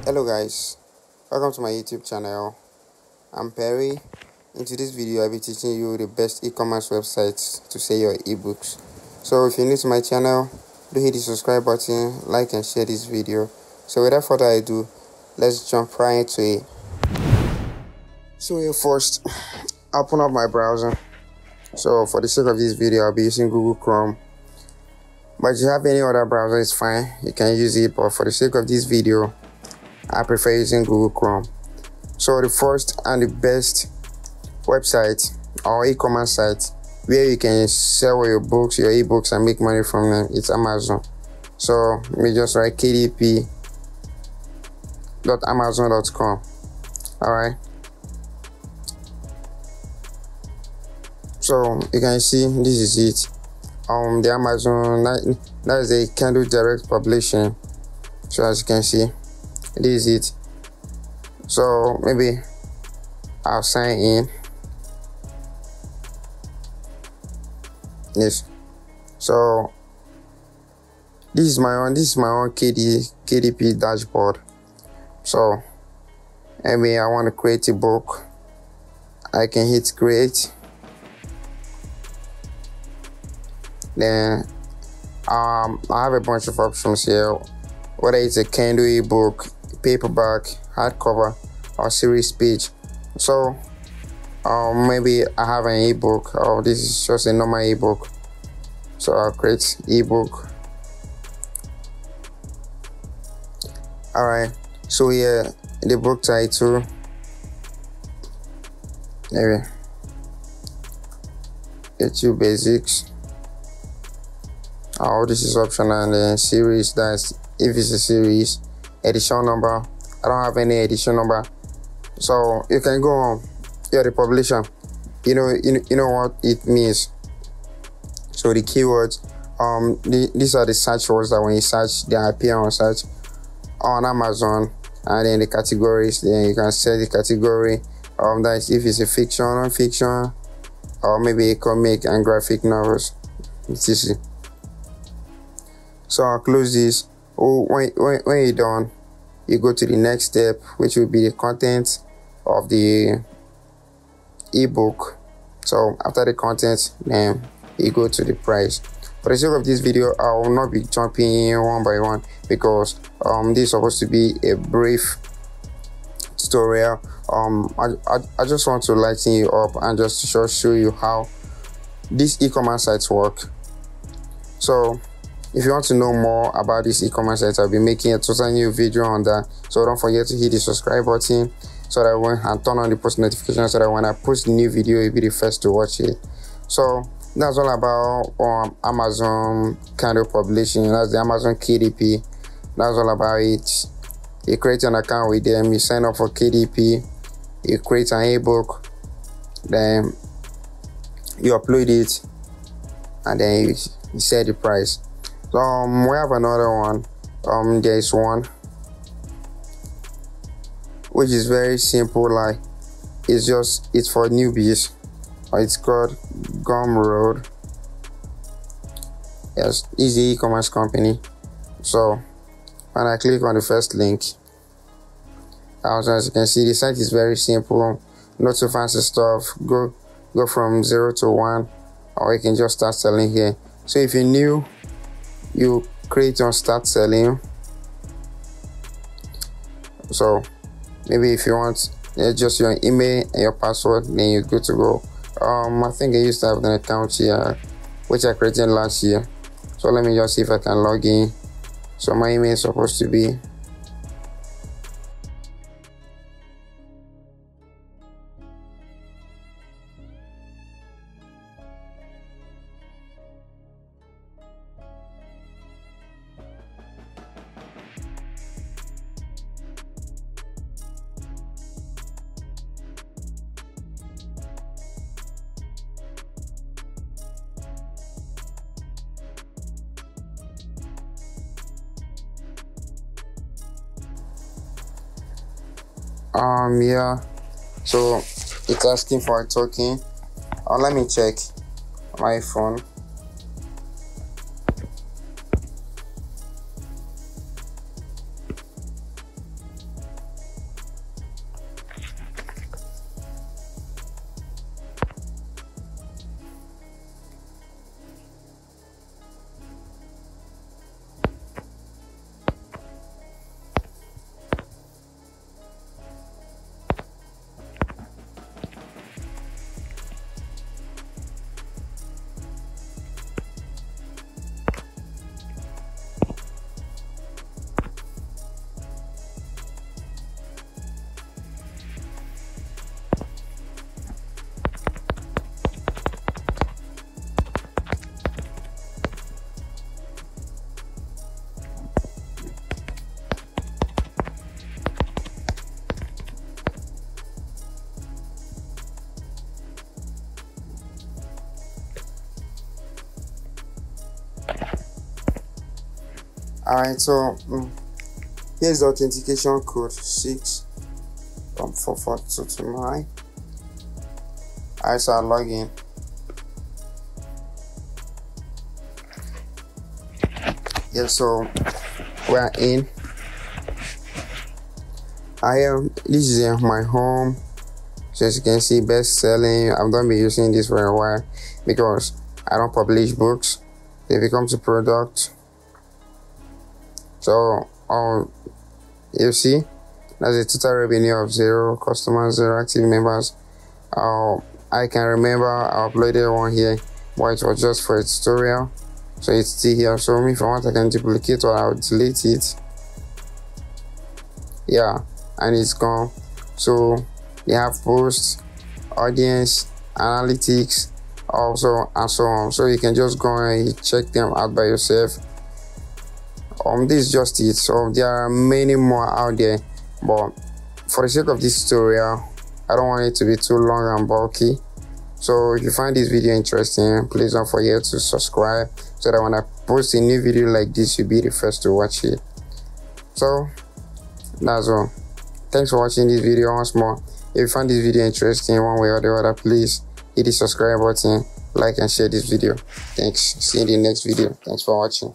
Hello guys, welcome to my YouTube channel. I'm Perry. In today's video I'll be teaching you the best e-commerce websites to sell your ebooks. So if you're new to my channel, do hit the subscribe button, like and share this video. So without further ado, let's jump right into it. So here first, open up my browser. So for the sake of this video I'll be using Google Chrome, but if you have any other browser it's fine, you can use it, but for the sake of this video I prefer using Google Chrome. So the first and the best website or e-commerce site where you can sell your books, your ebooks, and make money from them, it's Amazon. So let me just write kdp.amazon.com. Alright. So you can see this is it. The Amazon, that is a Kindle Direct publishing. So as you can see, this is it. So maybe I'll sign in. Yes. So this is my own KDP dashboard. So maybe I want to create a book. I can hit create. Then I have a bunch of options here, whether it's a Kindle ebook, paperback, hardcover, or series page. So maybe I have an ebook, or this is just a normal ebook. So I'll create ebook. Alright, so here the book title, maybe the two basics. This is optional, and then series, that's if it's a series. Edition number, I don't have any edition number. So you can go on, you're the publisher, you know what it means. So the keywords, these are the search words that when you search, they appear on search on Amazon. And then the categories, then you can set the category, that's if it's a fiction, non-fiction, or maybe a comic and graphic novels, etc. So I'll close this. When you're done, you go to the next step, which will be the content of the ebook. So after the content, then you go to the price. For the sake of this video, I will not be jumping in one by one, because this is supposed to be a brief tutorial. I just want to lighten you up and just show you how these e-commerce sites work. So if you want to know more about this e-commerce site, I'll be making a total new video on that. So don't forget to hit the subscribe button so that and turn on the post notifications, so that when I post a new video, you'll be the first to watch it. So that's all about Amazon Kindle publishing. That's the Amazon KDP. That's all about it. You create an account with them, you sign up for KDP, you create an ebook, then you upload it, and then you set the price. So we have another one. There's one which is very simple, like it's for newbies. It's called Gumroad. Yes, it's the e-commerce company. So when I click on the first link, as you can see, the site is very simple, not too fancy stuff. Go from 0 to 1, or you can just start selling here. So if you're new, you create on start selling. So maybe if you want just your email and your password, then you're good to go. I think I used to have an account here which I created last year. So let me just see if I can log in. So my email is supposed to be yeah. So it's asking for a token. Let me check my phone. Alright, so here's the authentication code 6.44229. Alright, so I'll log in. Yeah, so we're in. This is my home. So as you can see, best selling. I've not been using this for a while because I don't publish books. They become a product. So you see, that's a total revenue of 0, customers 0, active members. I can remember I uploaded one here, but it was just for a tutorial. So it's still here. So if I want, I can duplicate or I'll delete it. Yeah, and it's gone. So they have posts, audience, analytics, also, and so on. So you can just go and check them out by yourself. This is just it. So there are many more out there, but for the sake of this tutorial, I don't want it to be too long and bulky. So if you find this video interesting, please don't forget to subscribe so that when I post a new video like this, you'll be the first to watch it. So that's all. Thanks for watching this video once more. If you found this video interesting one way or the other, please hit the subscribe button, like and share this video. Thanks. See you in the next video. Thanks for watching.